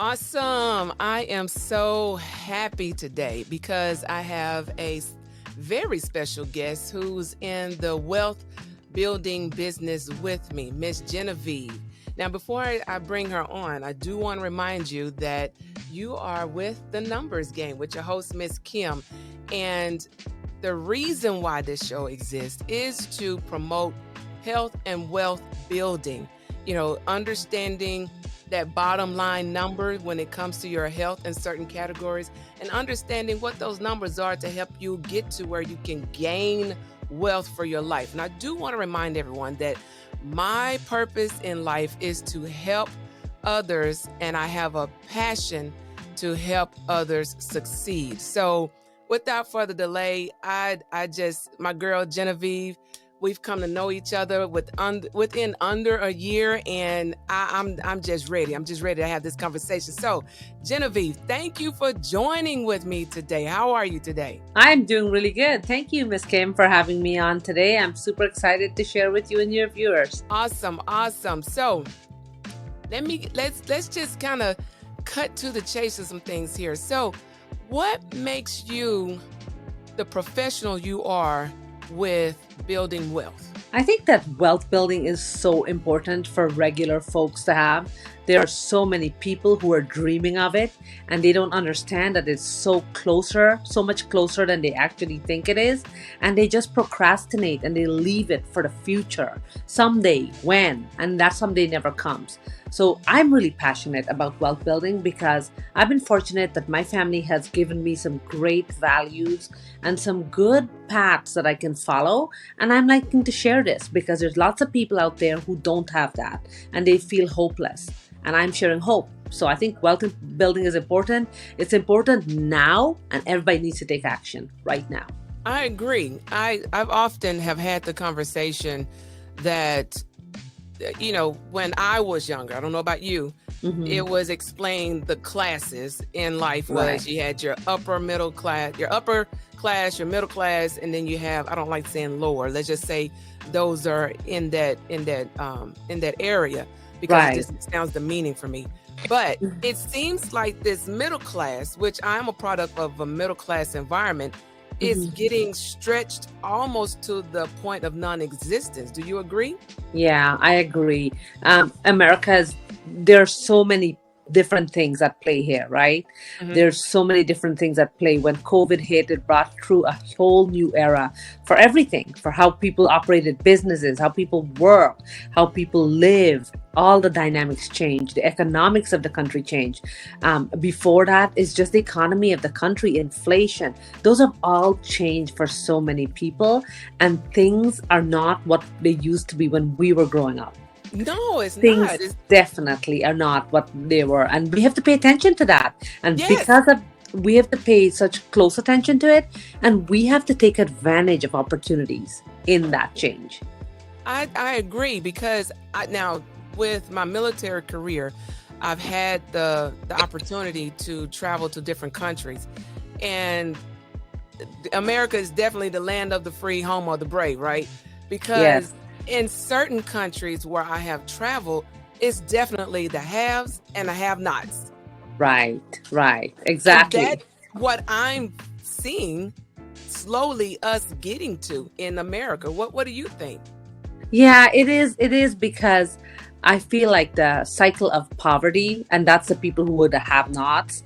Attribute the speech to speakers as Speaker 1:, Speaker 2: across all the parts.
Speaker 1: Awesome. I am so happy today because I have very special guest who's in the wealth building business with me, Miss Genevieve. Now, before I bring her on, I do want to remind you that you are with the Numbers Game with your host, Miss Kim. And the reason why this show exists is to promote health and wealth building, understanding that bottom line number when it comes to your health in certain categories and understanding what those numbers are to help you get to where you can gain wealth for your life. And I do want to remind everyone that my purpose in life is to help others, and I have a passion to help others succeed. So without further delay, my girl Genevieve, we've come to know each other within under a year, and I'm just ready. I'm just ready to have this conversation. So, Genevieve, thank you for joining with me today. How are you today?
Speaker 2: I'm doing really good. Thank you, Miss Kim, for having me on today. I'm super excited to share with you and your viewers.
Speaker 1: Awesome. So, let's just kind of cut to the chase of some things here. So, what makes you the professional you are with building wealth?
Speaker 2: I think that wealth building is so important for regular folks to have. There are so many people who are dreaming of it and they don't understand that it's so much closer than they actually think it is. And they just procrastinate and they leave it for the future. Someday, when, and that someday never comes. So I'm really passionate about wealth building because I've been fortunate that my family has given me some great values and some good paths that I can follow. And I'm liking to share this because there's lots of people out there who don't have that and they feel hopeless. And I'm sharing hope. So I think wealth building is important. It's important now, and everybody needs to take action right now.
Speaker 1: I agree. I've often have had the conversation that, when I was younger, I don't know about you, it was explained the classes in life was
Speaker 2: Right.
Speaker 1: you had your upper middle class, your middle class, and then you have, I don't like saying lower. Let's just say those are in that area because
Speaker 2: Right.
Speaker 1: it just sounds demeaning for me. But it seems like this middle class, which I'm a product of a middle class environment, is getting stretched almost to the point of non-existence. Do you agree?
Speaker 2: Yeah, I agree. There are so many different things at play here, right?
Speaker 1: Mhm.
Speaker 2: There's so many different things at play. When COVID hit, it brought through a whole new era for everything, for how people operated businesses, how people work, how people live. All the dynamics change. The economics of the country change. Before that is just the economy of the country, inflation. Those have all changed for so many people, and things are not what they used to be when we were growing up.
Speaker 1: No, it's
Speaker 2: Things
Speaker 1: not.
Speaker 2: definitely are not what they were, and we have to pay attention to that. And
Speaker 1: Yes,
Speaker 2: because of we have to pay such close attention to it, and we have to take advantage of opportunities in that change.
Speaker 1: I agree because now with my military career, I've had the opportunity to travel to different countries, and America is definitely the land of the free, home of the brave, right?
Speaker 2: Yes.
Speaker 1: Because in certain countries where I have traveled, it's definitely the haves and the have-nots.
Speaker 2: Right,
Speaker 1: And
Speaker 2: exactly.
Speaker 1: that's what I'm seeing slowly us getting to in America. What do you think?
Speaker 2: Yeah, it is because I feel like the cycle of poverty, and that's the people who would have nots,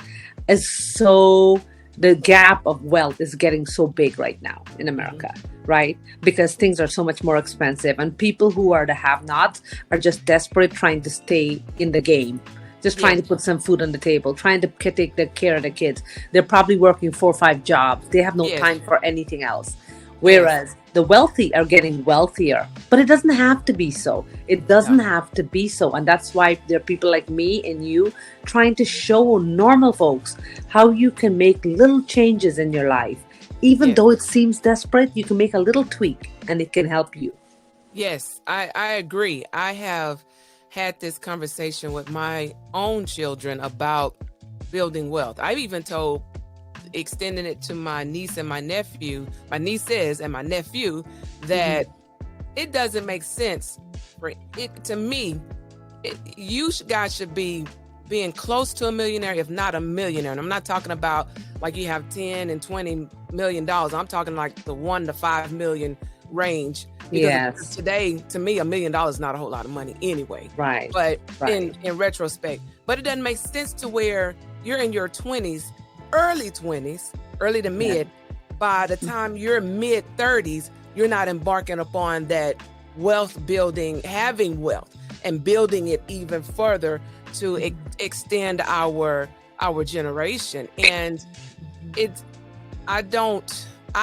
Speaker 2: is so the gap of wealth is getting so big right now in
Speaker 1: Mhm.
Speaker 2: America, right? Because things are so much more expensive, and people who are the have nots are just desperate trying to stay in the game, just trying
Speaker 1: Yes,
Speaker 2: to put some food on the table, trying to take the care of the kids. They're probably working 4 or 5 jobs. They have no
Speaker 1: yes,
Speaker 2: time for anything else.
Speaker 1: yes.
Speaker 2: Whereas the wealthy are getting wealthier. But it doesn't have to be so. It doesn't
Speaker 1: No.
Speaker 2: have to be so. And that's why there are people like me and you trying to show normal folks how you can make little changes in your life. Even
Speaker 1: Yes.
Speaker 2: though it seems desperate, you can make a little tweak and it can help you.
Speaker 1: Yes, I agree. I have had this conversation with my own children about building wealth. I've even told, extending it to my niece and my nieces and my nephew,
Speaker 2: Mhm.
Speaker 1: that it doesn't make sense for it to me. You guys should be being close to a millionaire, if not a millionaire. And I'm not talking about like you have 10 and 20 million dollars. I'm talking like the 1 to 5 million range. Because
Speaker 2: Yes.
Speaker 1: today, to me, $1 million is not a whole lot of money anyway.
Speaker 2: Right.
Speaker 1: But
Speaker 2: Right.
Speaker 1: in retrospect, but it doesn't make sense to where you're in your 20s, early to mid. By the time you're mid 30s, you're not embarking upon that wealth building, having wealth and building it even further to extend our generation. And it's, I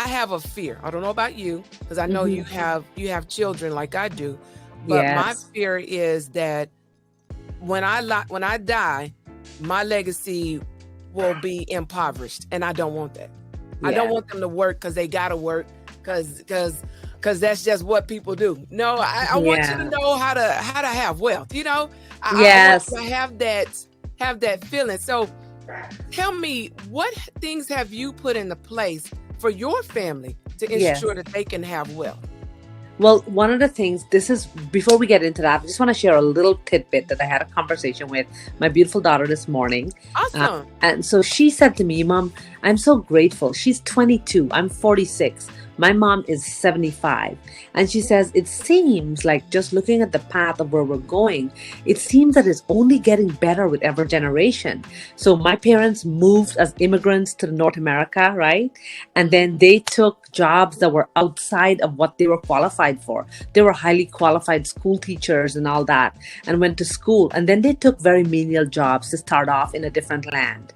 Speaker 1: have a fear. I don't know about you, because I know you have children like I do. But my
Speaker 2: Yes.
Speaker 1: fear is that when I die, my legacy will be impoverished, and I don't want that. I don't want them to work because they gotta work because that's just what people do. No, I want you to know how to have wealth. You know, I
Speaker 2: Yes.
Speaker 1: want you to have that feeling. So tell me, what things have you put into place for your family to
Speaker 2: Yes.
Speaker 1: ensure that they can have wealth?
Speaker 2: Well, one of the things, this is, before we get into that, I just want to share a little tidbit that I had a conversation with my beautiful daughter this morning.
Speaker 1: Awesome.
Speaker 2: And so she said to me, Mom, I'm so grateful. She's 22. I'm 46. My mom is 75. And she says, it seems like, just looking at the path of where we're going, it seems that it's only getting better with every generation. So my parents moved as immigrants to North America, right? And then they took jobs that were outside of what they were qualified for. They were highly qualified school teachers and all that, and went to school. And then they took very menial jobs to start off in a different land.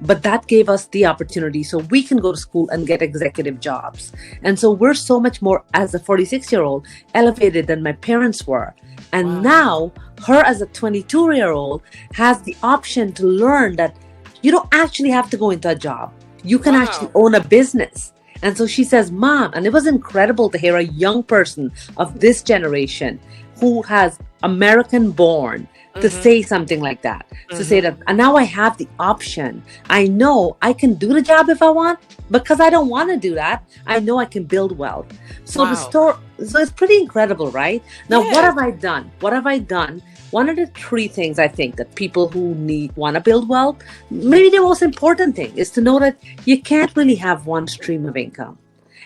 Speaker 2: But that gave us the opportunity so we can go to school and get executive jobs. And so we're so much more, as a 46-year-old, elevated than my parents were. And now her, as a 22-year-old, has the option to learn that you don't actually have to go into a job. You can actually own a business. And so she says, Mom, and it was incredible to hear a young person of this generation who has American born to say something like that, to say that, and now I have the option. I know I can do the job if I want, because I don't want to do that. I know I can build wealth. So so it's pretty incredible, right? Now, what have I done? What have I done? One of the 3 things I think that people who want to build wealth, maybe the most important thing is to know that you can't really have one stream of income.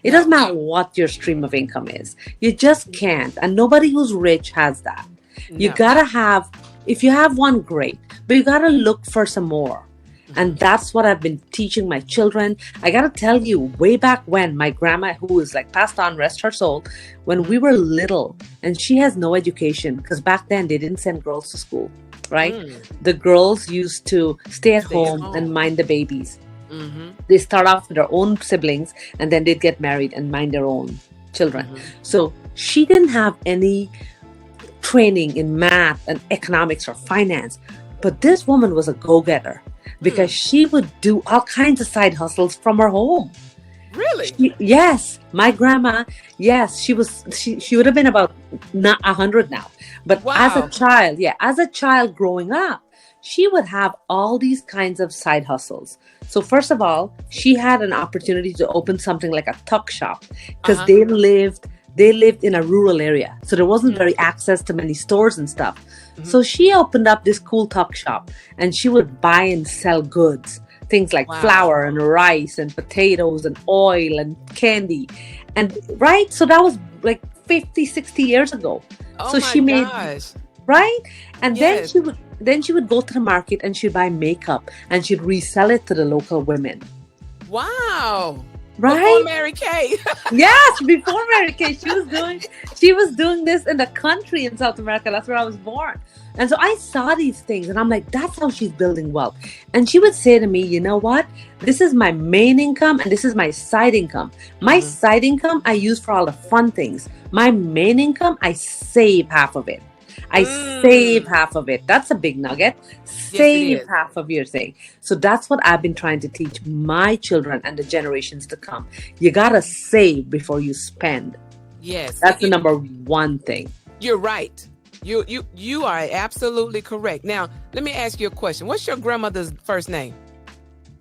Speaker 2: It doesn't matter what your stream of income is. You just can't. And nobody who's rich has that. You gotta have, if you have one, great, but you gotta look for some more. And that's what I've been teaching my children. I gotta tell you, way back when, my grandma, who is like passed on, rest her soul, when we were little, and she has no education, because back then they didn't send girls to school, right? The girls used to stay at home and mind the babies. They start off with their own siblings, and then they'd get married and mind their own children. So she didn't have any training in math and economics or finance, but this woman was a go-getter, because she would do all kinds of side hustles from her home.
Speaker 1: Really?
Speaker 2: Yes, my grandma. Yes, she would have been about 100 now. But as a child growing up, she would have all these kinds of side hustles. So first of all, she had an opportunity to open something like a tuck shop, because they lived in a rural area. So there wasn't very access to many stores and stuff. So she opened up this cool tuck shop, and she would buy and sell goods, things like flour and rice and potatoes and oil and candy. And right, so that was like 50, 60 years ago. So she made, right? And then she would go to the market and she'd buy makeup and she'd resell it to the local women.
Speaker 1: Wow.
Speaker 2: Right?
Speaker 1: Before Mary Kay.
Speaker 2: Yes, before Mary Kay. She was doing this in the country in South America. That's where I was born. And so I saw these things and I'm like, that's how she's building wealth. And she would say to me, you know what? This is my main income and this is my side income. My side income I use for all the fun things. My main income, I save half of it. I save half of it. That's a big nugget. Save half of your thing. So that's what I've been trying to teach my children and the generations to come. You gotta save before you spend.
Speaker 1: Yes.
Speaker 2: That's the number 1 thing.
Speaker 1: You're right. You are absolutely correct. Now, let me ask you a question. What's your grandmother's first name?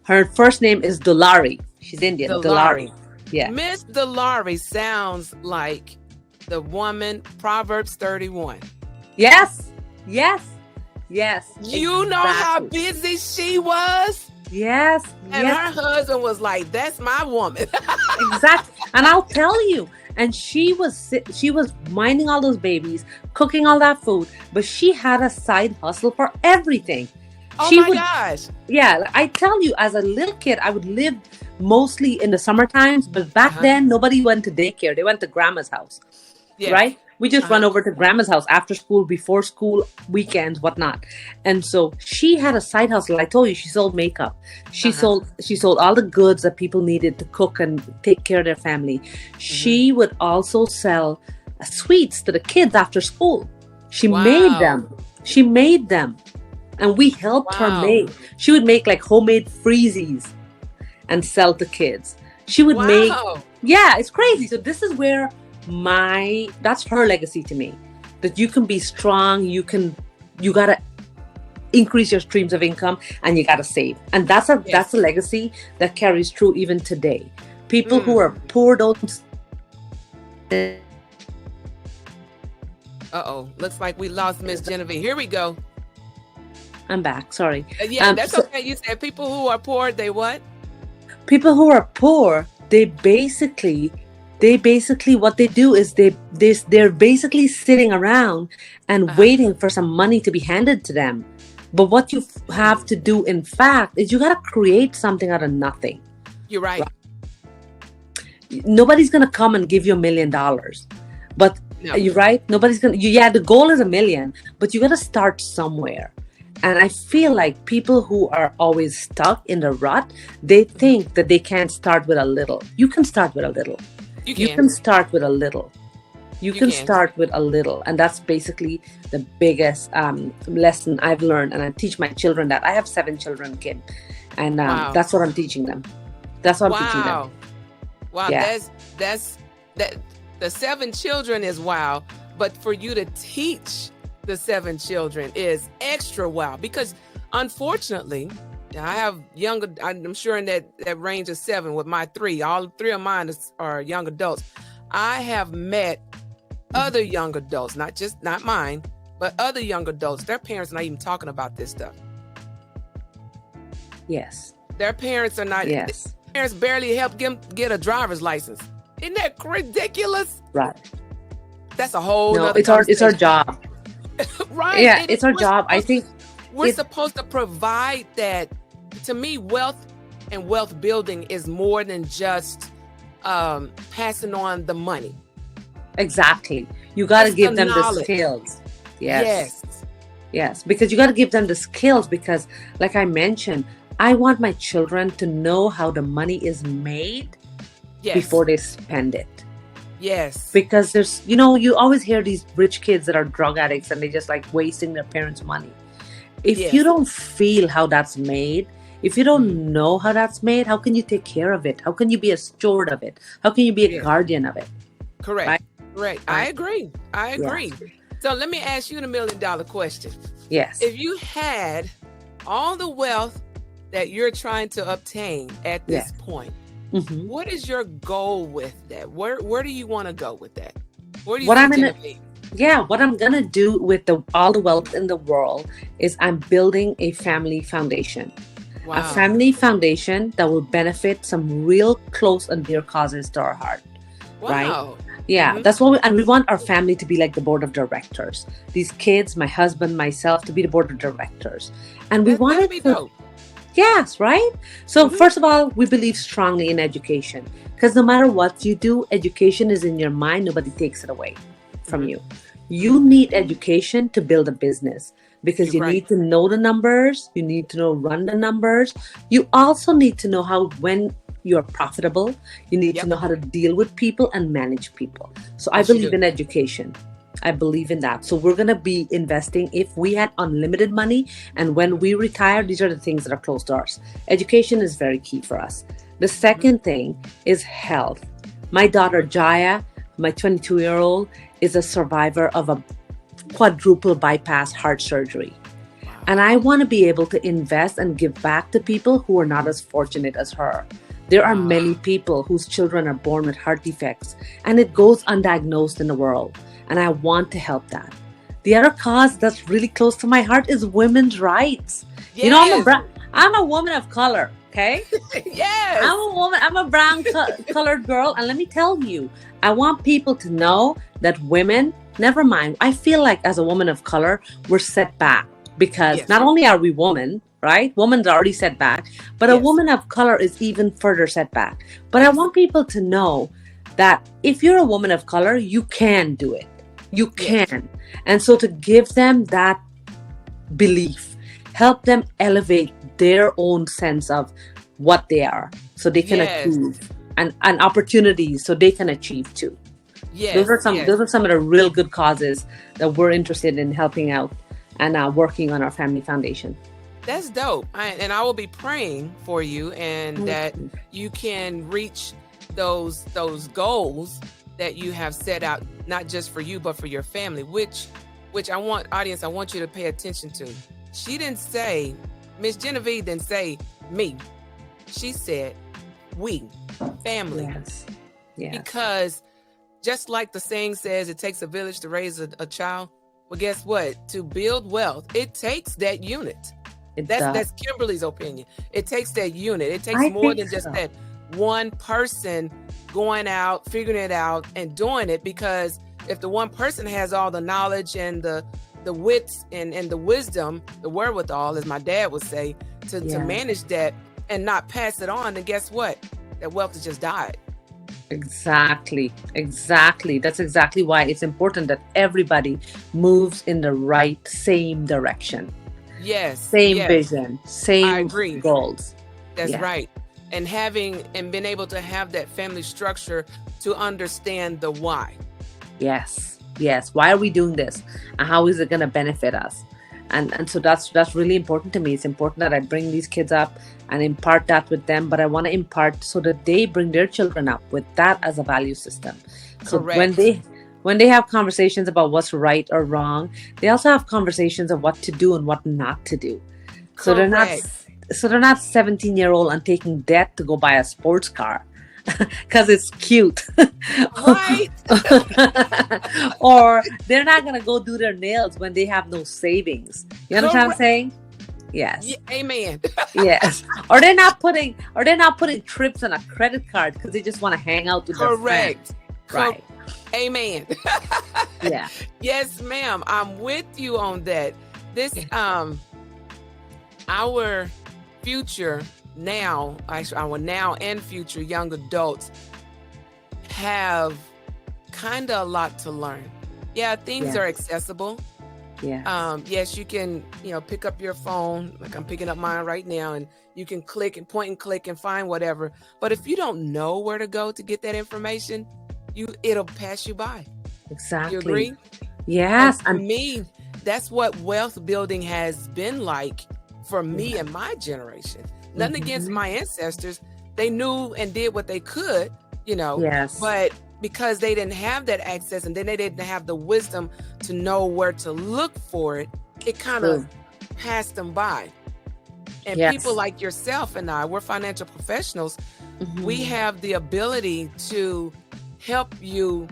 Speaker 2: Her first name is Dolari. She's Indian. Dolari. Yeah.
Speaker 1: Miss Dolari sounds like the woman, Proverbs 31.
Speaker 2: Yes. Yes. Yes,
Speaker 1: You know how
Speaker 2: exactly.
Speaker 1: busy she was?
Speaker 2: Yes,
Speaker 1: And
Speaker 2: yes,
Speaker 1: her husband was like, that's my woman.
Speaker 2: exactly. And I'll tell you, and she was minding all those babies, cooking all that food, but she had a side hustle for everything.
Speaker 1: Oh
Speaker 2: She
Speaker 1: my
Speaker 2: would,
Speaker 1: gosh.
Speaker 2: yeah, like, I tell you, as a little kid, I would live mostly in the summer times, but back
Speaker 1: Uh-huh.
Speaker 2: then nobody went to daycare. They went to grandma's house,
Speaker 1: Yes.
Speaker 2: right? We just
Speaker 1: Uh-huh.
Speaker 2: run over to grandma's house after school, before school, weekends, whatnot. And so she had a side hustle. I told you, she sold makeup.
Speaker 1: Uh-huh.
Speaker 2: She sold all the goods that people needed to cook and take care of their family.
Speaker 1: Hmm.
Speaker 2: She would also sell sweets to the kids after school. She made
Speaker 1: Wow.
Speaker 2: them. She made them. And we helped her
Speaker 1: Wow.
Speaker 2: make. She would make like homemade freezies and sell to kids. She would make,
Speaker 1: Wow.
Speaker 2: yeah, it's crazy. So this is where that's her legacy to me. That you can be strong, you gotta increase your streams of income, and you gotta save. And that's
Speaker 1: Yes.
Speaker 2: a legacy that carries through even today. People who
Speaker 1: Mm.
Speaker 2: are poor don't.
Speaker 1: Uh-oh. Looks like we lost Miss Genevieve. Here we go.
Speaker 2: I'm back. Sorry.
Speaker 1: Yeah, that's
Speaker 2: So
Speaker 1: okay. You said people who are poor, they what?
Speaker 2: people who are poor, they basically what they do is they're basically sitting around and
Speaker 1: Uh-huh.
Speaker 2: waiting for some money to be handed to them. But what you have to do, in fact, is you got to create something out of nothing.
Speaker 1: You're right.
Speaker 2: Nobody's going to come and give you $1 million. But
Speaker 1: No.
Speaker 2: you're right. Nobody's going to, yeah, the goal is 1 million, but you got to start somewhere. And I feel like people who are always stuck in the rut, they think that they can't start with a little. You can start with a little.
Speaker 1: You
Speaker 2: You
Speaker 1: can.
Speaker 2: can start with a little. You
Speaker 1: You
Speaker 2: can
Speaker 1: can.
Speaker 2: start with a little. And that's basically the biggest lesson I've learned. And I teach my children that. I have 7 children, Kim. And
Speaker 1: Wow.
Speaker 2: that's what I'm teaching them. That's what I'm teaching them.
Speaker 1: Wow. Wow.
Speaker 2: Yeah.
Speaker 1: That's that the 7 children is wow. But for you to teach the 7 children is extra wow. Because unfortunately, I have younger, I'm sure in that range of 7 with my 3. All 3 of mine are young adults. I have met other young adults, not mine, but other young adults. Their parents are not even talking about this stuff.
Speaker 2: Yes.
Speaker 1: Their parents are not.
Speaker 2: Yes.
Speaker 1: Parents barely help them get a driver's license. Isn't that ridiculous?
Speaker 2: Right.
Speaker 1: That's a whole
Speaker 2: No,
Speaker 1: nother
Speaker 2: it's our
Speaker 1: conversation.
Speaker 2: job.
Speaker 1: Right.
Speaker 2: Yeah,
Speaker 1: And
Speaker 2: it's our job. I think
Speaker 1: we're
Speaker 2: it-
Speaker 1: supposed to provide that. To me, wealth and wealth building is more than just passing on the money.
Speaker 2: exactly. You got to
Speaker 1: It's
Speaker 2: give
Speaker 1: the
Speaker 2: them the
Speaker 1: knowledge.
Speaker 2: skills.
Speaker 1: Yes.
Speaker 2: Yes, because you got to give them the skills because, like I mentioned, I want my children to know how the money is made
Speaker 1: Yes.
Speaker 2: before they spend it.
Speaker 1: Yes.
Speaker 2: Because you always hear these rich kids that are drug addicts and they just like wasting their parents' money. If
Speaker 1: Yes.
Speaker 2: you don't feel how that's made, if you don't know how that's made, how can you take care of it? How can you be a steward of it? How can you be a
Speaker 1: Yes.
Speaker 2: guardian of it?
Speaker 1: Correct.
Speaker 2: Right.
Speaker 1: Correct. I agree. I agree. So let me ask you the $1 million question.
Speaker 2: Yes.
Speaker 1: If you had all the wealth that you're trying to obtain at this point,
Speaker 2: Mhm.
Speaker 1: what is your goal with that? Where do you want to go with that? Where do you
Speaker 2: What
Speaker 1: see
Speaker 2: I'm gonna-
Speaker 1: Genevieve?
Speaker 2: Yeah, what I'm gonna do with all the wealth in the world is I'm building a family foundation.
Speaker 1: Wow.
Speaker 2: A family foundation that will benefit some real close and dear causes to our heart. Right?
Speaker 1: Wow.
Speaker 2: Yeah,
Speaker 1: Mhm.
Speaker 2: that's what we want our family to be like the board of directors. These kids, my husband, myself, to be the board of directors. And we want
Speaker 1: That'd
Speaker 2: it
Speaker 1: be
Speaker 2: to,
Speaker 1: dope.
Speaker 2: yes, right? So
Speaker 1: Mhm.
Speaker 2: first of all, we believe strongly in education because no matter what you do, education is in your mind. Nobody takes it away from
Speaker 1: Mhm.
Speaker 2: you. You need education to build a business because
Speaker 1: You're
Speaker 2: you
Speaker 1: right.
Speaker 2: need to know the numbers. You need to know run the numbers. You also need to know how when you're profitable. You need
Speaker 1: Yep.
Speaker 2: to know how to deal with people and manage people. So I
Speaker 1: Yes, you
Speaker 2: believe
Speaker 1: do.
Speaker 2: in education. I believe in that. So we're going to be investing if we had unlimited money. And when we retire, these are the things that are close to us. Education is very key for us. The second thing is health. My daughter, Jaya, my 22-year-old, is a survivor of a quadruple bypass heart surgery. And I want to be able to invest and give back to people who are not as fortunate as her. There are many people whose children are born with heart defects, and it goes undiagnosed in the world. And I want to help that. The other cause that's really close to my heart is women's rights. You know,
Speaker 1: Yes.
Speaker 2: I'm a woman of color, okay?
Speaker 1: Yes.
Speaker 2: I'm a woman, I'm a brown colored girl, and let me tell you, I want people to know that women, never mind, I feel like as a woman of color, we're set back because
Speaker 1: Yes.
Speaker 2: not only are we women, right? Women's already set back, but a
Speaker 1: Yes.
Speaker 2: woman of color is even further set back. But I
Speaker 1: Ex-
Speaker 2: want people to know that if you're a woman of color, you can do it. You
Speaker 1: yes.
Speaker 2: can. And so to give them that belief, help them elevate their own sense of what they are so they can
Speaker 1: Yes.
Speaker 2: achieve, and opportunities so they can achieve too. Those
Speaker 1: Yes.
Speaker 2: are some
Speaker 1: Yes.
Speaker 2: those are some of the real good causes that we're interested in helping out and working on our family foundation.
Speaker 1: That's dope. And I will be praying for you and
Speaker 2: Thank
Speaker 1: that
Speaker 2: you.
Speaker 1: you can reach those goals that you have set out, not just for you, but for your family, which I want audience, I want you to pay attention to. She didn't say, Miss Genevieve didn't say me. She said we, family.
Speaker 2: Yes. Yes.
Speaker 1: Because just like the saying says, it takes a village to raise a child. Well, guess what? To build wealth, it takes that unit.
Speaker 2: It
Speaker 1: That's
Speaker 2: does.
Speaker 1: that's Kimberly's opinion. It takes that unit. It takes
Speaker 2: I
Speaker 1: more
Speaker 2: think
Speaker 1: than just
Speaker 2: so.
Speaker 1: that one person going out, figuring it out, and doing it. Because if the one person has all the knowledge and the wits and the wisdom, the wherewithal, as my dad would say, to
Speaker 2: Yeah.
Speaker 1: manage that and not pass it on, then guess what? That wealth has just died.
Speaker 2: Exactly. Exactly. That's exactly why it's important that everybody moves in the right same direction.
Speaker 1: Yes,
Speaker 2: Same
Speaker 1: yes,
Speaker 2: vision,
Speaker 1: I
Speaker 2: same
Speaker 1: agree.
Speaker 2: goals.
Speaker 1: That's
Speaker 2: Yeah.
Speaker 1: right. And having and being able to have that family structure to understand the why.
Speaker 2: Yes. Yes. Why are we doing this? And how is it going to benefit us? And so that's really important to me. It's important that I bring these kids up and impart that with them, but I want to impart so that they bring their children up with that as a value system. So
Speaker 1: Correct.
Speaker 2: when they have conversations about what's right or wrong, they also have conversations of what to do and what not to do. So
Speaker 1: Correct.
Speaker 2: they're not 17-year-old and taking debt to go buy a sports car because it's cute.
Speaker 1: Right.
Speaker 2: Or they're not going to go do their nails when they have no savings. You understand what I'm
Speaker 1: Correct.
Speaker 2: saying?
Speaker 1: Yeah,
Speaker 2: Yes.
Speaker 1: amen.
Speaker 2: Yes. Or they're not putting trips on a credit card because they just want to hang out with their friends.
Speaker 1: Correct. Cor-
Speaker 2: Right.
Speaker 1: Amen.
Speaker 2: Yeah.
Speaker 1: Yes, ma'am. I'm with you on that. This our future now, actually our now and future young adults have kind of a lot to learn. Yeah, things are
Speaker 2: Yes.
Speaker 1: accessible.
Speaker 2: Yes.
Speaker 1: Yes, you can, pick up your phone, like I'm picking up mine right now, and you can click and point and click and find whatever. But if you don't know where to go to get that information, it'll pass you by. You
Speaker 2: Exactly.
Speaker 1: agree? And
Speaker 2: Yes.
Speaker 1: for me, that's what wealth building has been like for me and my generation. Nothing against
Speaker 2: Mhm.
Speaker 1: my ancestors. They knew and did what they could,
Speaker 2: Yes.
Speaker 1: but because they didn't have that access and then they didn't have the wisdom to know where to look for it, it kind of
Speaker 2: True.
Speaker 1: passed them by. And people
Speaker 2: Yes.
Speaker 1: like yourself and I, we're financial professionals. We
Speaker 2: Mhm.
Speaker 1: have the ability to help you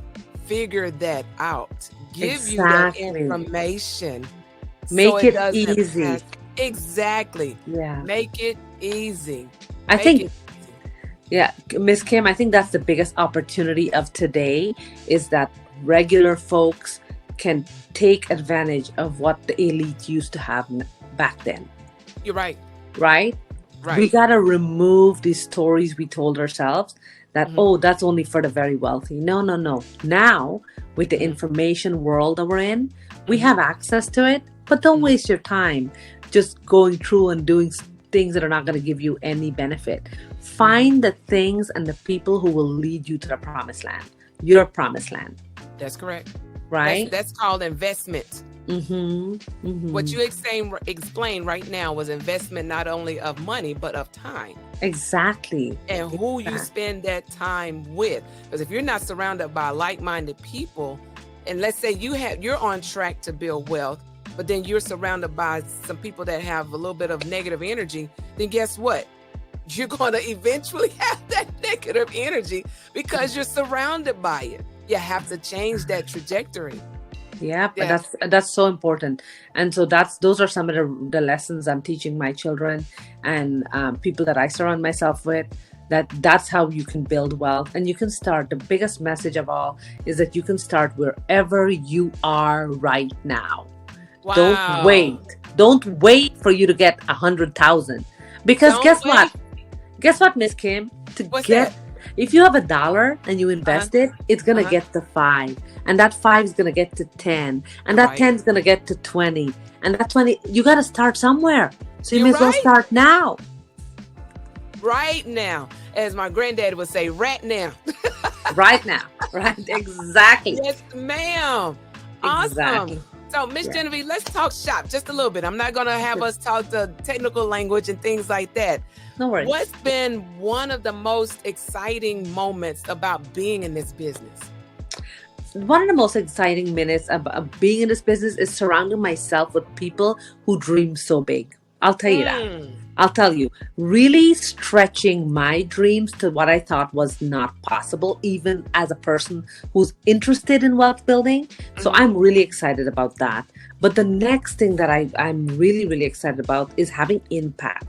Speaker 1: figure that out, give you that
Speaker 2: Exactly.
Speaker 1: information so
Speaker 2: Make
Speaker 1: it
Speaker 2: it
Speaker 1: doesn't
Speaker 2: easy.
Speaker 1: pass. Exactly.
Speaker 2: Yeah.
Speaker 1: Make it easy.
Speaker 2: I
Speaker 1: Make
Speaker 2: think,
Speaker 1: it easy.
Speaker 2: yeah, Miss Kim, I think that's the biggest opportunity of today is that regular folks can take advantage of what the elite used to have back then,
Speaker 1: You're right.
Speaker 2: right? We
Speaker 1: Right.
Speaker 2: got to remove these stories we told ourselves that,
Speaker 1: Mhm,
Speaker 2: oh, that's only for the very wealthy. No, no, no. Now, with the
Speaker 1: mhm,
Speaker 2: information world that we're in, we
Speaker 1: mhm,
Speaker 2: have access to it, but don't
Speaker 1: mhm.
Speaker 2: waste your time just going through and doing things that are not going to give you any benefit. Find the things and the people who will lead you to the promised land, your promised land,
Speaker 1: That's correct. That's
Speaker 2: right?
Speaker 1: that's called investment.
Speaker 2: Mm-hmm.
Speaker 1: What
Speaker 2: Mm-hmm.
Speaker 1: you explained right now was investment not only of money but of time
Speaker 2: Exactly.
Speaker 1: and who you
Speaker 2: Exactly.
Speaker 1: spend that time with. Because if you're not surrounded by like-minded people, and let's say you're on track to build wealth, but then you're surrounded by some people that have a little bit of negative energy, then guess what? You're going to eventually have that negative energy because you're surrounded by it. You have to change that trajectory.
Speaker 2: Yeah, but
Speaker 1: Yeah.
Speaker 2: that's so important. And so those are some of the lessons I'm teaching my children and people that I surround myself with. That's how you can build wealth, and you can start. The biggest message of all is that you can start wherever you are right now. Don't
Speaker 1: Wow.
Speaker 2: wait. Don't wait for you to get 100,000, because
Speaker 1: Don't
Speaker 2: guess what?
Speaker 1: wait.
Speaker 2: Guess what, Miss Kim? To
Speaker 1: What's
Speaker 2: get,
Speaker 1: that?
Speaker 2: if you have $1 and you
Speaker 1: Uh-huh.
Speaker 2: invest it, it's gonna
Speaker 1: Uh-huh.
Speaker 2: get to five, and that five is gonna get to 10, and that
Speaker 1: Right.
Speaker 2: 10 is gonna get to 20, and that 20. You gotta start somewhere, so you
Speaker 1: You're
Speaker 2: may as well
Speaker 1: right.
Speaker 2: start now.
Speaker 1: Right now. As my granddaddy would say, right now.
Speaker 2: Right now. Right? Exactly.
Speaker 1: Yes, ma'am. Awesome.
Speaker 2: Exactly.
Speaker 1: So, Miss
Speaker 2: Yeah.
Speaker 1: Genevieve, let's talk shop just a little bit. I'm not going to have us talk the technical language and things like that.
Speaker 2: No worries.
Speaker 1: What's been one of the most exciting moments about being in this business?
Speaker 2: One of the most exciting minutes of being in this business is surrounding myself with people who dream so big. I'll tell you that.
Speaker 1: Mm.
Speaker 2: I'll tell you, really stretching my dreams to what I thought was not possible, even as a person who's interested in wealth building. So
Speaker 1: Mhm.
Speaker 2: I'm really excited about that. But the next thing that I'm really, really excited about is having impact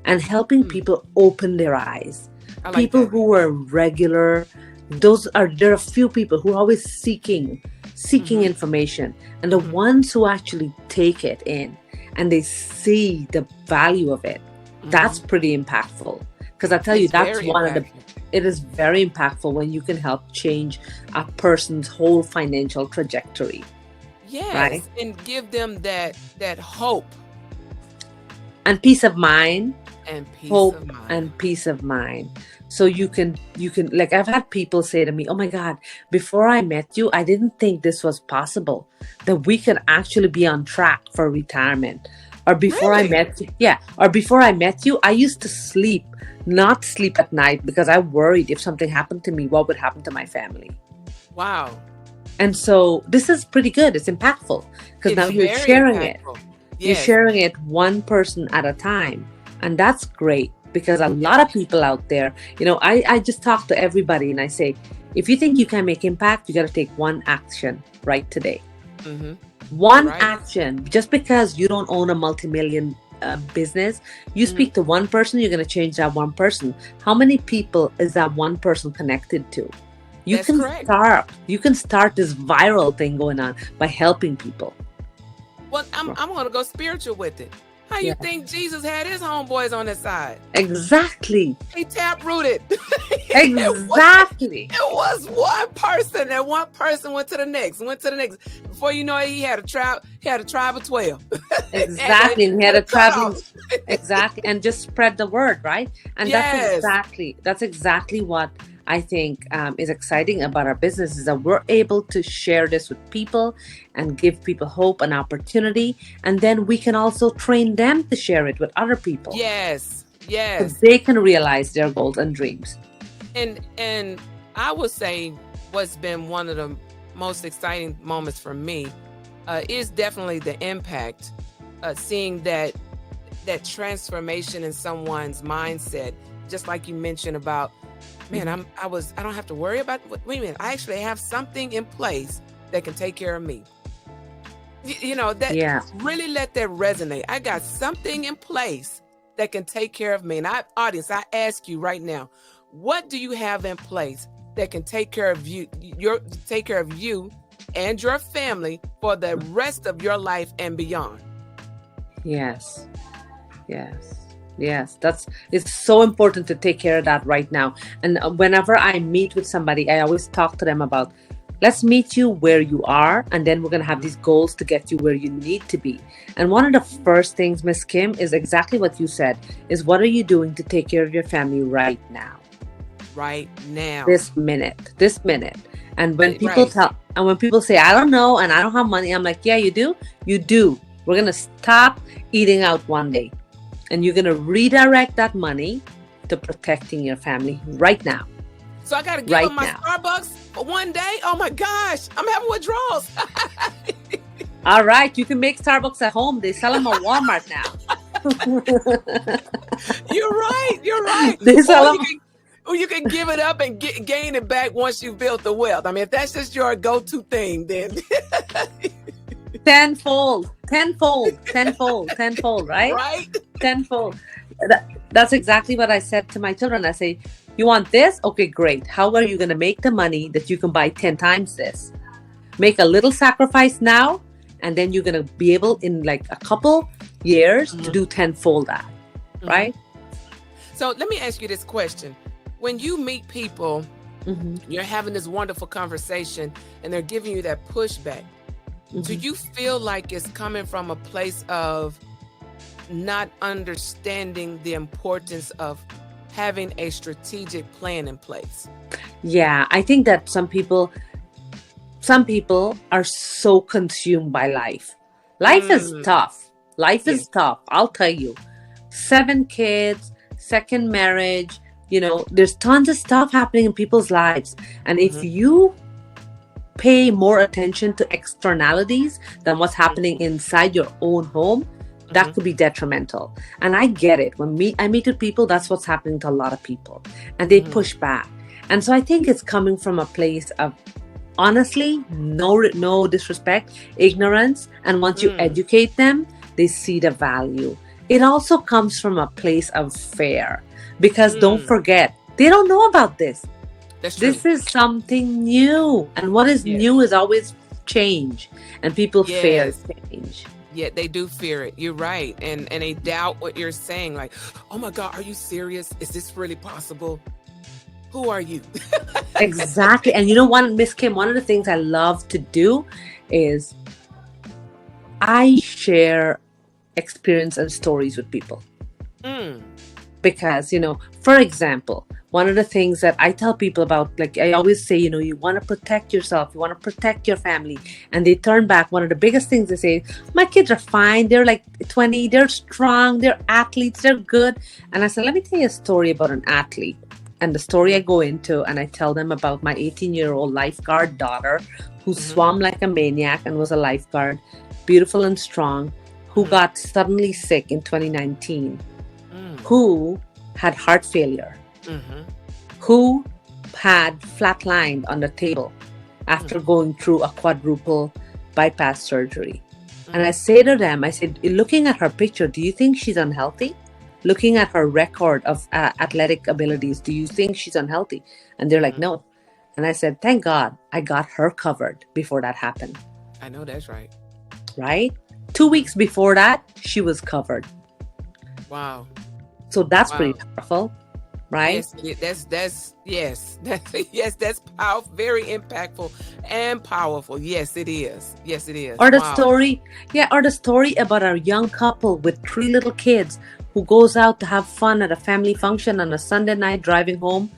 Speaker 2: and helping
Speaker 1: Mm.
Speaker 2: people open their eyes.
Speaker 1: I like
Speaker 2: People
Speaker 1: that.
Speaker 2: who are regular, there are a few people who are always seeking
Speaker 1: Mhm.
Speaker 2: information, and the
Speaker 1: Mhm.
Speaker 2: ones who actually take it in and they see the value of it, that's
Speaker 1: Mhm.
Speaker 2: pretty impactful. Because I tell you,
Speaker 1: It's
Speaker 2: that's
Speaker 1: very
Speaker 2: one of the
Speaker 1: impactful.
Speaker 2: it is very impactful when you can help change a person's whole financial trajectory, right?
Speaker 1: Yes, and give them that hope
Speaker 2: And peace of mind,
Speaker 1: and peace
Speaker 2: hope
Speaker 1: of mind.
Speaker 2: and peace of mind. So you can, like, I've had people say to me, oh my God, before I met you, I didn't think this was possible, that we could actually be on track for retirement. Or before I
Speaker 1: Really?
Speaker 2: met you, yeah, or before I met you, I used to not sleep at night because I worried if something happened to me, what would happen to my family.
Speaker 1: Wow.
Speaker 2: And so this is pretty good. It's impactful because now
Speaker 1: It's
Speaker 2: you're
Speaker 1: very
Speaker 2: sharing it.
Speaker 1: impactful.
Speaker 2: You're
Speaker 1: Yes.
Speaker 2: sharing it one person at a time. And that's great because a lot of people out there, I just talk to everybody and I say, if you think you can make impact, you got to take one action right today.
Speaker 1: Mm-hmm. You're
Speaker 2: One
Speaker 1: right.
Speaker 2: action. Just because you don't own a multi-million business, you speak to one person, you're going to change that one person. How many people is that one person connected to? You
Speaker 1: That's
Speaker 2: can
Speaker 1: correct.
Speaker 2: start this viral thing going on by helping people.
Speaker 1: Well, I'm gonna go spiritual with it. How you
Speaker 2: Yeah.
Speaker 1: think Jesus had his homeboys on his side?
Speaker 2: Exactly.
Speaker 1: He tap rooted.
Speaker 2: Exactly.
Speaker 1: It was one person, and one person went to the next, went to the next. Before you know it, he had a tribe. He had a tribe of 12.
Speaker 2: Exactly. And he had
Speaker 1: had
Speaker 2: a
Speaker 1: a
Speaker 2: traveling.
Speaker 1: cutoff.
Speaker 2: Exactly. And just spread the word, right? And
Speaker 1: Yes.
Speaker 2: that's exactly what I think is exciting about our business, is that we're able to share this with people and give people hope and opportunity. And then we can also train them to share it with other people.
Speaker 1: Yes.
Speaker 2: So
Speaker 1: Yes.
Speaker 2: they can realize their goals and dreams.
Speaker 1: And I would say what's been one of the most exciting moments for me is definitely the impact, seeing that transformation in someone's mindset, just like you mentioned about, man, I don't have to worry about, wait a minute, I actually have something in place that can take care of me. That
Speaker 2: Yeah.
Speaker 1: really let that resonate. I got something in place that can take care of me. And audience, I ask you right now, what do you have in place that can take care of you, and your family for the rest of your life and beyond?
Speaker 2: Yes. It's so important to take care of that right now. And whenever I meet with somebody, I always talk to them about, let's meet you where you are, and then we're going to have these goals to get you where you need to be. And one of the first things, Miss Kim, is exactly what you said, is what are you doing to take care of your family right now?
Speaker 1: Right now.
Speaker 2: This minute. And when
Speaker 1: Right.
Speaker 2: when people say, I don't know, and I don't have money, I'm like, yeah, you do. We're going to stop eating out one day. And you're going to redirect that money to protecting your family right now.
Speaker 1: So I got to give
Speaker 2: Right
Speaker 1: up my
Speaker 2: now.
Speaker 1: Starbucks for one day? Oh my gosh, I'm having withdrawals.
Speaker 2: All right, you can make Starbucks at home. They sell them at Walmart now.
Speaker 1: You're right.
Speaker 2: They sell
Speaker 1: Or
Speaker 2: them.
Speaker 1: Or you can give it up and gain it back once you've built the wealth. I mean, if that's just your go-to thing, then
Speaker 2: Tenfold, tenfold, tenfold, tenfold, right?
Speaker 1: right?
Speaker 2: Tenfold. That's exactly what I said to my children. I say, you want this? Okay, great. How are you going to make the money that you can buy 10 times this? Make a little sacrifice now, and then you're going to be able in like a couple years to do tenfold that, right?
Speaker 1: So let me ask you this question. When you meet people, you're having this wonderful conversation and they're giving you that pushback. Do you feel like it's coming from a place of not understanding the importance of having a strategic plan in place?
Speaker 2: Yeah, I think that some people are so consumed by life. Life is tough. Life is tough. I'll tell you. 7 kids, second marriage, there's tons of stuff happening in people's lives. And if you pay more attention to externalities than what's happening inside your own home, that could be detrimental. And I get it. When I meet with people, that's what's happening to a lot of people. And they push back. And so I think it's coming from a place of, honestly, no disrespect, ignorance. And once you educate them, they see the value. It also comes from a place of fear. Because don't forget, they don't know about this.
Speaker 1: That's true.
Speaker 2: This is something new. And what is new is always change. And people fear change.
Speaker 1: Yeah, they do fear it. You're right. And they doubt what you're saying. Like, oh my God, are you serious? Is this really possible? Who are you?
Speaker 2: Exactly. And Miss Kim, one of the things I love to do is I share experience and stories with people. Because, for example, one of the things that I tell people about, like I always say, you want to protect yourself, you want to protect your family. And they turn back. One of the biggest things they say, my kids are fine. They're like 20, they're strong, they're athletes, they're good. And I said, let me tell you a story about an athlete. And the story I go into, and I tell them about my 18-year-old lifeguard daughter who swam like a maniac and was a lifeguard, beautiful and strong, who got suddenly sick in 2019, who had heart failure, who had flatlined on the table after going through a quadruple bypass surgery. And I say to them, I said, looking at her picture, do you think she's unhealthy? Looking at her record of athletic abilities, do you think she's unhealthy? And they're like, no. And I said, thank God I got her covered before that happened.
Speaker 1: I know that's right.
Speaker 2: Right? 2 weeks before that, she was covered.
Speaker 1: Wow.
Speaker 2: So that's pretty powerful, right?
Speaker 1: Yes, that's powerful, very impactful and powerful. Yes, it is. Yes, it is.
Speaker 2: Or the story about a young couple with 3 little kids who goes out to have fun at a family function on a Sunday night, driving home.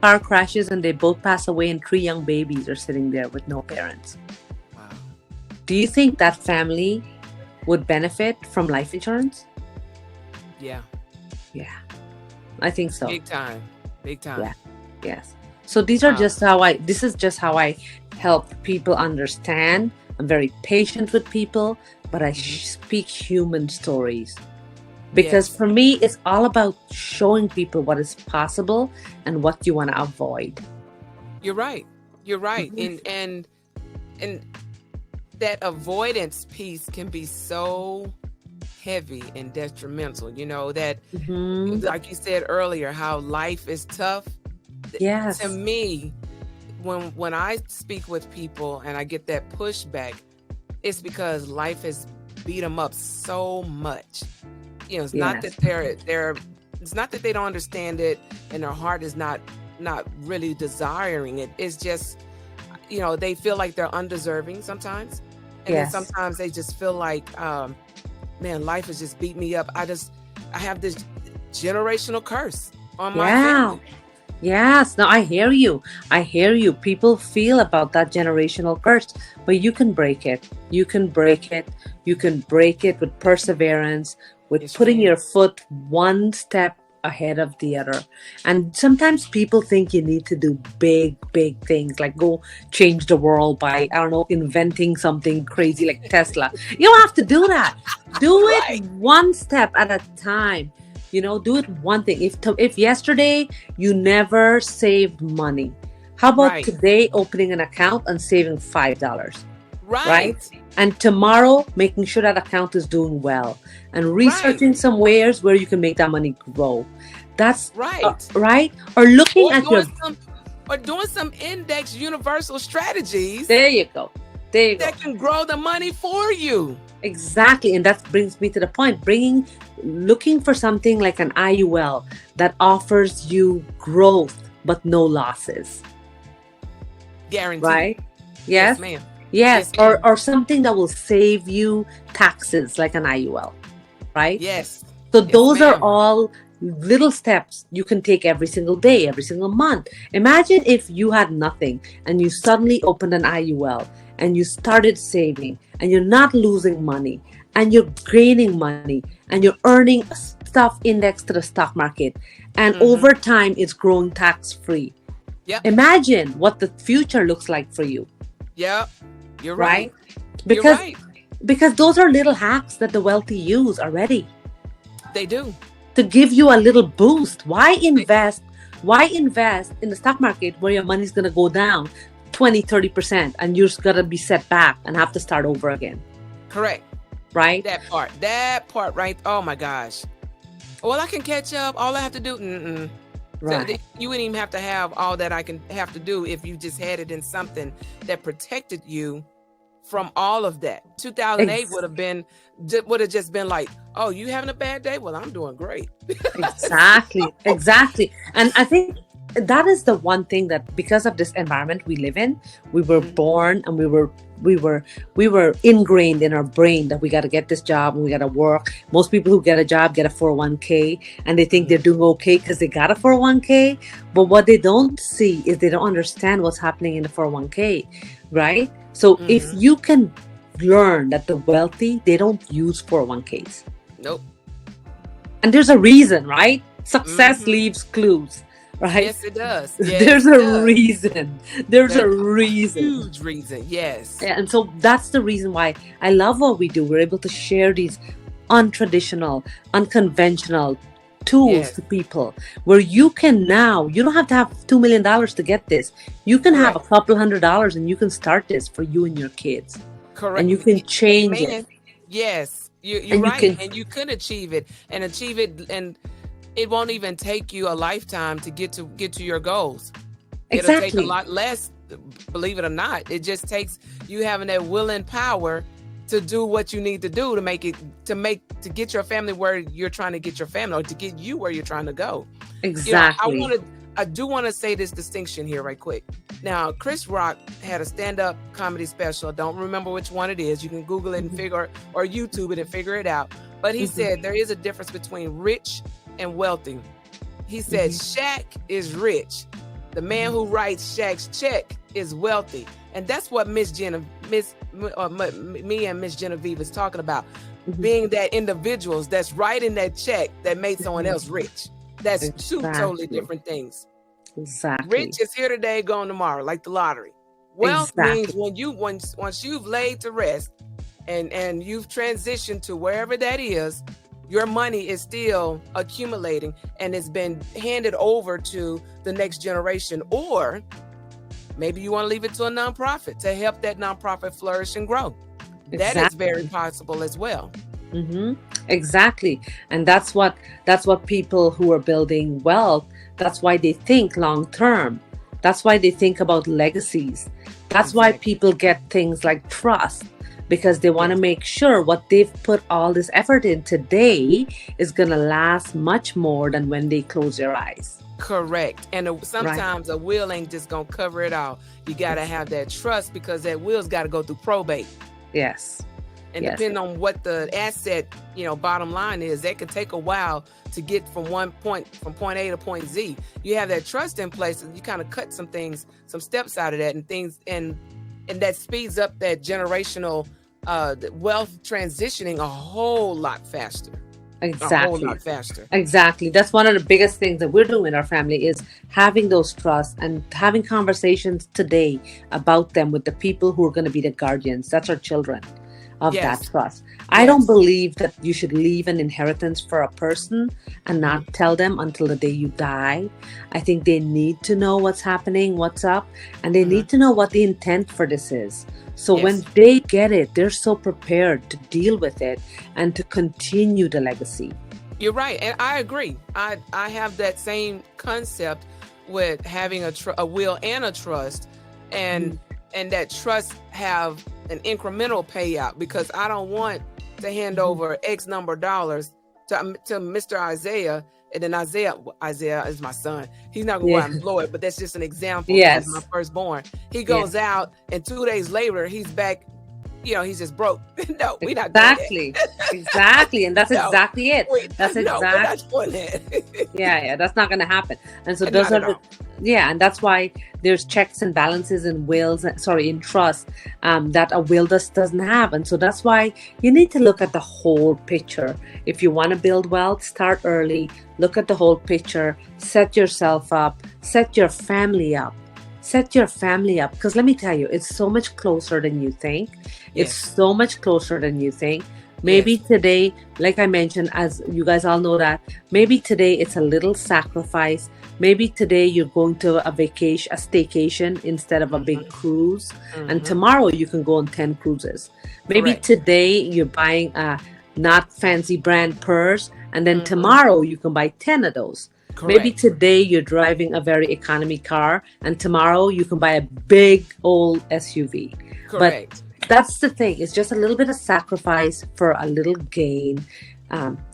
Speaker 2: Car crashes and they both pass away, and 3 young babies are sitting there with no parents.
Speaker 1: Wow.
Speaker 2: Do you think that family would benefit from life insurance?
Speaker 1: Yeah.
Speaker 2: Yeah, I think so.
Speaker 1: Big time.
Speaker 2: Yeah. Yes. So this is just how I help people understand. I'm very patient with people, but I speak human stories. Because for me, it's all about showing people what is possible and what you want to avoid.
Speaker 1: You're right. And that avoidance piece can be so heavy and detrimental, that like you said earlier, how life is tough.
Speaker 2: Yes.
Speaker 1: To me, when I speak with people and I get that pushback, it's because life has beat them up so much. It's not that it's not that they don't understand it and their heart is not really desiring it. It's just, they feel like they're undeserving sometimes. And then sometimes they just feel like, man, life has just beat me up. I have this generational curse on my family.
Speaker 2: Yes. No, I hear you. People feel about that generational curse, but you can break it. You can break it with perseverance, with putting your foot one step ahead of the other. And sometimes people think you need to do big things, like go change the world by, I don't know, inventing something crazy like Tesla. You don't have to do that. Do it one step at a time. Do it one thing. If yesterday you never saved money, how about
Speaker 1: Right.
Speaker 2: today opening an account and saving $5? Right?
Speaker 1: Right.
Speaker 2: And tomorrow making sure that account is doing well and
Speaker 1: Right.
Speaker 2: researching some ways where you can make that money grow. That's
Speaker 1: Right.
Speaker 2: right. Or looking
Speaker 1: Or
Speaker 2: at your.
Speaker 1: doing some index universal strategies
Speaker 2: There you go. There you go.
Speaker 1: that can grow the money for you.
Speaker 2: Exactly. And that brings me to the point, looking for something like an IUL that offers you growth but no losses.
Speaker 1: Guaranteed.
Speaker 2: Right?
Speaker 1: Yes,
Speaker 2: Yes.
Speaker 1: ma'am.
Speaker 2: Yes.
Speaker 1: Yes, ma'am.
Speaker 2: Or something that will save you taxes like an IUL. Right?
Speaker 1: Yes.
Speaker 2: So
Speaker 1: Yes,
Speaker 2: those are
Speaker 1: ma'am.
Speaker 2: all little steps you can take every single day, every single month. Imagine if you had nothing and you suddenly opened an IUL and you started saving and you're not losing money and you're gaining money and you're earning stuff indexed to the stock market, and
Speaker 1: Mm-hmm.
Speaker 2: over time it's growing tax free.
Speaker 1: Yep.
Speaker 2: Imagine what the future looks like for you,
Speaker 1: Yep. You're right.
Speaker 2: right?
Speaker 1: You're
Speaker 2: Because
Speaker 1: right.
Speaker 2: because those are little hacks that the wealthy use already
Speaker 1: They do.
Speaker 2: to give you a little boost. Why
Speaker 1: They-
Speaker 2: invest? Why invest in the stock market where your money's going to go down 20, 30% and you're just going to be set back and have to start over again,
Speaker 1: Correct.
Speaker 2: right?
Speaker 1: That part. That part right. Oh my gosh. Well, I can catch up. All I have to do. Mm-mm. So
Speaker 2: Right.
Speaker 1: you wouldn't even have to have all that I can have to do if you just had it in something that protected you from all of that. 2008
Speaker 2: Ex-
Speaker 1: would have just been like, oh, you having a bad day? Well, I'm doing great.
Speaker 2: Exactly. Exactly. And I think that is the one thing that because of this environment we live in, we were
Speaker 1: Mhm.
Speaker 2: born and we were ingrained in our brain that we got to get this job and we got to work. Most people who get a job get a 401k and they think they're doing okay because they got a 401k. But what they don't see is they don't understand what's happening in the 401k, right? So if
Speaker 1: Mhm.
Speaker 2: you can learn that the wealthy, they don't use 401ks.
Speaker 1: Nope.
Speaker 2: And there's a reason, right? Success
Speaker 1: Mhm.
Speaker 2: leaves clues, right?
Speaker 1: Yes, it does. Yes,
Speaker 2: There's
Speaker 1: it
Speaker 2: a
Speaker 1: does.
Speaker 2: reason. There's a
Speaker 1: There's a
Speaker 2: reason.
Speaker 1: huge reason. Yes.
Speaker 2: Yeah, and so that's the reason why I love what we do. We're able to share these untraditional, unconventional tools
Speaker 1: Yes.
Speaker 2: to people where you don't have to have $2 million to get this. You can have a
Speaker 1: Correct.
Speaker 2: couple $100 and you can start this for you and your kids.
Speaker 1: Correct.
Speaker 2: And you can change
Speaker 1: Amen.
Speaker 2: it.
Speaker 1: Yes. You're
Speaker 2: And you
Speaker 1: right.
Speaker 2: can,
Speaker 1: And you could achieve it and it won't even take you a lifetime to get to your goals. It'll take a
Speaker 2: exactly.
Speaker 1: lot less, believe it or not. It just takes you having that willing power to do what you need to do to get your family where you're trying to get your family, or to get you where you're trying to go.
Speaker 2: Exactly.
Speaker 1: I do want to say this distinction here right quick. Now, Chris Rock had a stand-up comedy special. I don't remember which one it is. You can Google it and figure, or YouTube it and figure it out. But he
Speaker 2: Mhm.
Speaker 1: said there is a difference between rich and wealthy. He said Shaq is rich. The man who writes Shaq's check is wealthy. And that's what me and Miss Genevieve is talking about.
Speaker 2: Mhm.
Speaker 1: Being that individuals that's writing that check that made someone else rich. That's two totally
Speaker 2: Exactly.
Speaker 1: different things.
Speaker 2: Exactly.
Speaker 1: Rich is here today, gone tomorrow, like the lottery. Wealth means
Speaker 2: Exactly.
Speaker 1: when once you've laid to rest and you've transitioned to wherever that is, your money is still accumulating and it's been handed over to the next generation. Or maybe you want to leave it to a nonprofit to help that nonprofit flourish and grow. That is very possible as well.
Speaker 2: Mm-hmm. Exactly. And that's what people who are building wealth, that's why they think long term. That's why they think about legacies. That's why
Speaker 1: Exactly.
Speaker 2: people get things like trust, because they want to
Speaker 1: Yes.
Speaker 2: make sure what they've put all this effort in today is going to last much more than when they close their eyes.
Speaker 1: Correct. And
Speaker 2: Right.
Speaker 1: sometimes a will ain't just gonna cover it all. You gotta have that trust because that will's got to go through probate.
Speaker 2: Yes.
Speaker 1: And
Speaker 2: Yes.
Speaker 1: depending on what the asset, bottom line is, that could take a while to get from point A to point Z. You have that trust in place, and you kind of cut some things, some steps out of that, and that speeds up that generational wealth transitioning a whole lot faster. A whole
Speaker 2: Exactly.
Speaker 1: lot faster.
Speaker 2: Exactly. That's one of the biggest things that we're doing in our family is having those trusts and having conversations today about them with the people who are going to be the guardians. That's our children. of that
Speaker 1: Yes.
Speaker 2: trust. I don't
Speaker 1: Yes.
Speaker 2: believe that you should leave an inheritance for a person and
Speaker 1: Hmm.
Speaker 2: not tell them until the day you die. I think they need to know what's happening, what's up, and they
Speaker 1: Hmm.
Speaker 2: need to know what the intent for this is. So when
Speaker 1: Yes.
Speaker 2: they get it, they're so prepared to deal with it and to continue the legacy.
Speaker 1: You're right, and I agree. I have that same concept with having a will and a trust, and
Speaker 2: Mhm.
Speaker 1: that trust have an incremental payout because I don't want to hand
Speaker 2: Mhm.
Speaker 1: over X number of dollars to Mr. Isaiah, and then Isaiah is my son. He's not going
Speaker 2: Yeah.
Speaker 1: to go employed, but that's just an example. He's my
Speaker 2: Yes.
Speaker 1: firstborn. He goes
Speaker 2: Yes.
Speaker 1: out, and 2 days later he's back. He's just broke. No, we're not doing
Speaker 2: Exactly.
Speaker 1: that.
Speaker 2: Exactly. And that's
Speaker 1: No,
Speaker 2: exactly it. That's
Speaker 1: no, we're
Speaker 2: exact.
Speaker 1: not doing that.
Speaker 2: Yeah, that's not going to happen. And so those
Speaker 1: Not
Speaker 2: are
Speaker 1: at
Speaker 2: the,
Speaker 1: all.
Speaker 2: yeah, and that's why there's checks and balances in wills, sorry, in trust, that a will just doesn't have. And so that's why you need to look at the whole picture. If you want to build wealth, start early, look at the whole picture, set yourself up, set your family up. Set your family up because let me tell you, it's so much closer than you think. It's
Speaker 1: Yes,
Speaker 2: so much closer than you think.
Speaker 1: yes.
Speaker 2: Maybe today, like I mentioned, as you guys all know that, maybe today it's a little sacrifice. Maybe today you're going to a vacation, a staycation instead of a big
Speaker 1: Hmm.
Speaker 2: cruise. And
Speaker 1: Hmm.
Speaker 2: tomorrow you can go on 10 cruises. Maybe
Speaker 1: Correct.
Speaker 2: today you're buying a not fancy brand purse, and then
Speaker 1: Hmm.
Speaker 2: tomorrow you can buy 10 of those. Maybe
Speaker 1: Correct.
Speaker 2: today you're driving a very economy car, and tomorrow you can buy a big old SUV. But
Speaker 1: Correct.
Speaker 2: that's the thing. It's just a little bit of sacrifice for a little gain.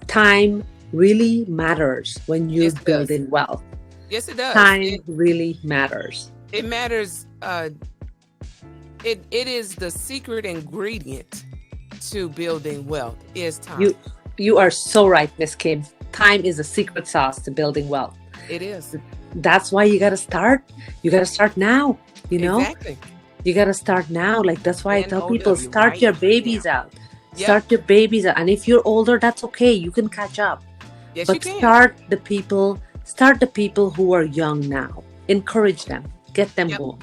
Speaker 2: Time really matters when you're
Speaker 1: Yes, it does.
Speaker 2: building wealth.
Speaker 1: Yes, it does.
Speaker 2: Time really matters.
Speaker 1: It matters. It is the secret ingredient to building wealth is time.
Speaker 2: You you are so right, Miss Kim. Time is a secret sauce to building wealth.
Speaker 1: It is.
Speaker 2: That's why you gotta start. You gotta start now. You know,
Speaker 1: Exactly.
Speaker 2: you gotta start now. Like that's why I tell people
Speaker 1: NOW
Speaker 2: start
Speaker 1: right
Speaker 2: your
Speaker 1: now.
Speaker 2: babies out.
Speaker 1: Yep.
Speaker 2: Start your babies out. And if you're older, that's okay. You can catch up.
Speaker 1: Yes, you
Speaker 2: But
Speaker 1: can.
Speaker 2: start the people who are young now. Encourage them. Get them
Speaker 1: Yep.
Speaker 2: going.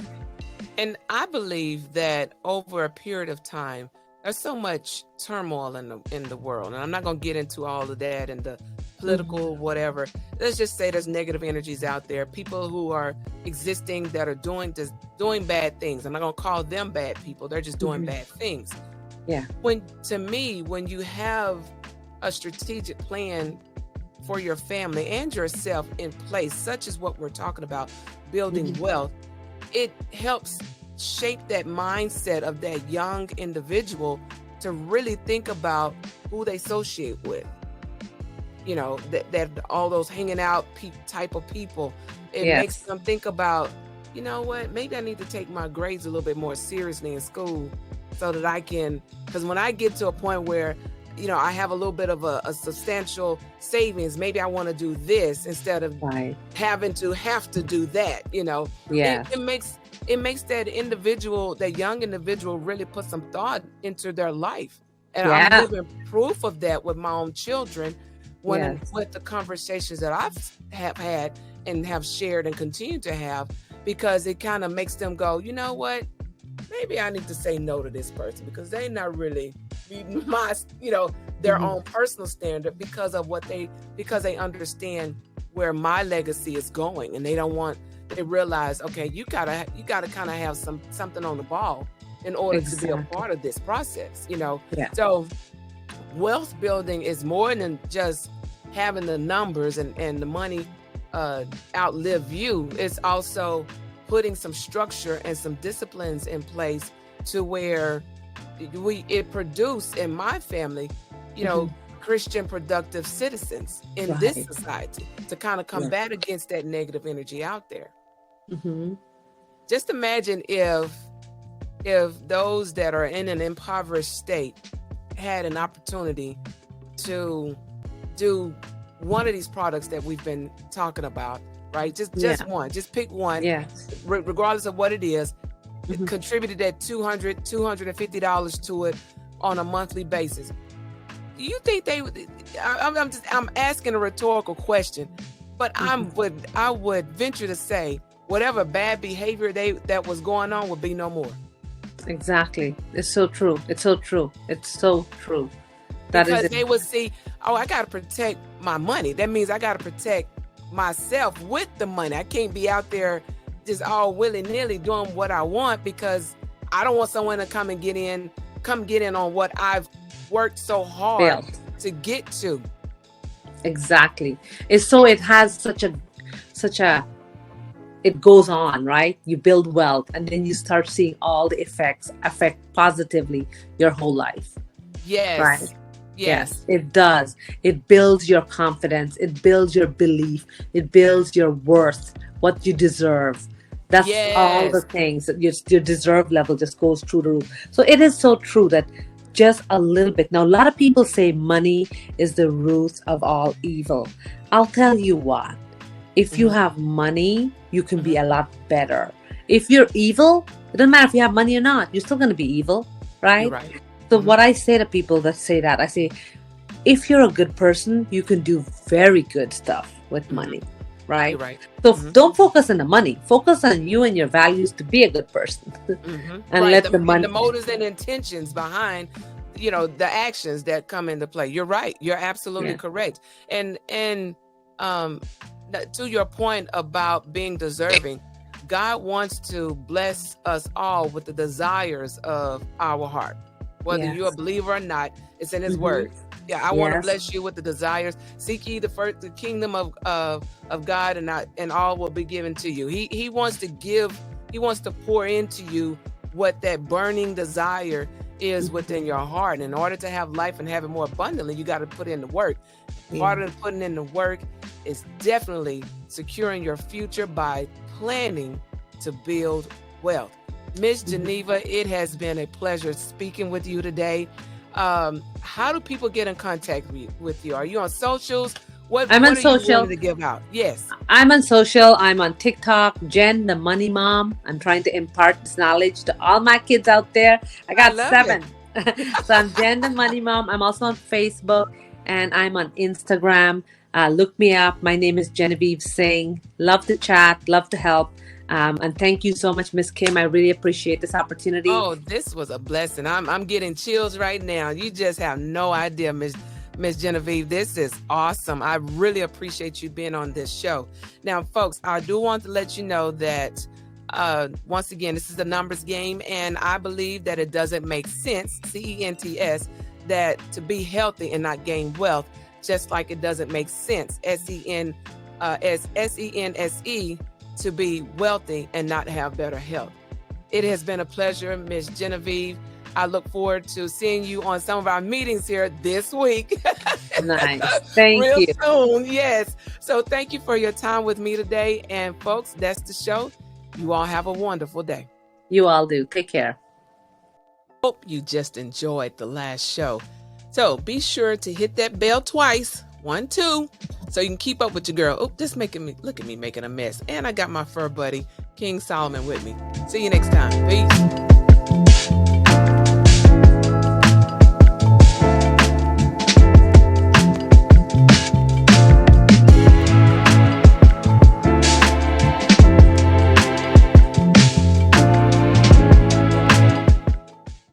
Speaker 1: And I believe that over a period of time, there's so much turmoil in the world, and I'm not going to get into all of that and the
Speaker 2: Mhm.
Speaker 1: political whatever. Let's just say there's negative energies out there, people who are existing that are doing bad things. I'm not going to call them bad people; they're just doing
Speaker 2: Mhm.
Speaker 1: bad things.
Speaker 2: Yeah.
Speaker 1: When you have a strategic plan for your family and yourself in place, such as what we're talking about, building
Speaker 2: Mhm.
Speaker 1: wealth, it helps shape that mindset of that young individual to really think about who they associate with. That all those hanging out type of people, it makes
Speaker 2: Yes.
Speaker 1: them think about, what, maybe I need to take my grades a little bit more seriously in school so that I can, because when I get to a point where I have a little bit of a substantial savings, maybe I want to do this instead of
Speaker 2: Right.
Speaker 1: having to have to do that. it,
Speaker 2: Yes.
Speaker 1: it makes it makes that individual, that young individual, really put some thought into their life. And I'm
Speaker 2: Yeah.
Speaker 1: living proof of that with my own children,
Speaker 2: Yes.
Speaker 1: with the conversations that have had and have shared and continue to have, because it kind of makes them go, you know what, maybe I need to say no to this person because they not really meeting my, their
Speaker 2: Mhm.
Speaker 1: own personal standard because they understand where my legacy is going, and they realize, okay, you gotta kind of have something on the ball in order to be a
Speaker 2: Exactly.
Speaker 1: part of this process.
Speaker 2: Yeah.
Speaker 1: So wealth building is more than just having the numbers and the money outlive you. It's also putting some structure and some disciplines in place to where it produce in my family, you know,
Speaker 2: Mhm.
Speaker 1: Christian productive citizens in this
Speaker 2: Right.
Speaker 1: society to kind of
Speaker 2: Yeah.
Speaker 1: combat against that negative energy out there.
Speaker 2: Mhm.
Speaker 1: Just imagine if those that are in an impoverished state had an opportunity to do one of these products that we've been talking about, right? Just
Speaker 2: Yeah.
Speaker 1: one, just pick one,
Speaker 2: Yes.
Speaker 1: regardless of what it is,
Speaker 2: Mhm.
Speaker 1: contributed that $250 to it on a monthly basis. Do you think they would? I'm asking a rhetorical question, but
Speaker 2: Mhm.
Speaker 1: I would venture to say whatever bad behavior that was going on would be no more.
Speaker 2: Exactly. It's so true. It's so true. It's so true. That is
Speaker 1: because
Speaker 2: it.
Speaker 1: they would see, oh, I got to protect my money. That means I got to protect myself with the money. I can't be out there just all willy nilly doing what I want because I don't want someone to come get in on what I've worked so hard
Speaker 2: Failed.
Speaker 1: to get to.
Speaker 2: Exactly. It's so it has such a it goes on, right? You build wealth and then you start seeing all the effects affect positively your whole life, right?
Speaker 1: Yes.
Speaker 2: Yes,
Speaker 1: Yes.
Speaker 2: it does. It builds your confidence, it builds your belief, it builds your worth, what you deserve. That's all the
Speaker 1: Yes.
Speaker 2: things that your deserve level just goes through the roof. So it is so true that just a little bit. Now, a lot of people say money is the root of all evil. I'll tell you what, if you
Speaker 1: Mhm.
Speaker 2: have money, you can be
Speaker 1: Mhm.
Speaker 2: a lot better. If you're evil, it doesn't matter if you have money or not, you're still going to be evil,
Speaker 1: You're
Speaker 2: right?
Speaker 1: right.
Speaker 2: So,
Speaker 1: Mhm.
Speaker 2: what I say to people that say that, I say, if you're a good person, you can do very good stuff with
Speaker 1: Mhm.
Speaker 2: money,
Speaker 1: You're
Speaker 2: right?
Speaker 1: right.
Speaker 2: So,
Speaker 1: Mhm.
Speaker 2: don't focus on the money, focus on you and your values to be a good person and
Speaker 1: Right.
Speaker 2: let the
Speaker 1: And
Speaker 2: money.
Speaker 1: the motives and intentions behind, the actions that come into play. You're right. You're absolutely
Speaker 2: Yeah.
Speaker 1: correct. And um, to your point about being deserving, God wants to bless us all with the desires of our heart. Whether you're a
Speaker 2: Yes.
Speaker 1: believer or not, it's in His
Speaker 2: Mm-hmm.
Speaker 1: Word. Yeah, I want to
Speaker 2: Yes.
Speaker 1: bless you with the desires. Seek ye the kingdom of God, and all will be given to you. He wants to give. He wants to pour into you what that burning desire is within your heart. In order to have life and have it more abundantly, you got to put in the work.
Speaker 2: Yeah.
Speaker 1: Part of putting in the work is definitely securing your future by planning to build wealth. Miss
Speaker 2: Mhm.
Speaker 1: Geneva, it has been a pleasure speaking with you today. How do people get in contact with you? Are you on socials? What
Speaker 2: I'm on
Speaker 1: What are you
Speaker 2: social.
Speaker 1: wanting to give out? Yes.
Speaker 2: I'm on social. I'm on TikTok. Jen, the money mom. I'm trying to impart this knowledge to all my kids out there. I
Speaker 1: I
Speaker 2: got
Speaker 1: love it.
Speaker 2: 7. So I'm Jen, the money mom. I'm also on Facebook and I'm on Instagram. Look me up. My name is Genevieve Singh. Love to chat. Love to help. And thank you so much, Miss Kim. I really appreciate this opportunity.
Speaker 1: Oh, this was a blessing. I'm getting chills right now. You just have no idea, Miss Genevieve. This is awesome. I really appreciate you being on this show. Now, folks, I do want to let you know that once again, this is a numbers game, and I believe that it doesn't make sense, CENTS, that to be healthy and not gain wealth, just like it doesn't make sense, SENSE, to be wealthy and not have better health. It has been a pleasure, Miss Genevieve. I look forward to seeing you on some of our meetings here this week.
Speaker 2: Nice. Thank
Speaker 1: Real
Speaker 2: you.
Speaker 1: soon, yes. So thank you for your time with me today. And folks, that's the show. You all have a wonderful day.
Speaker 2: You all do. Take care.
Speaker 1: Hope you just enjoyed the last show. So be sure to hit that bell twice. 1, 2, so you can keep up with your girl. Oh, just making me look at me making a mess. And I got my fur buddy, King Solomon, with me. See you next time. Peace.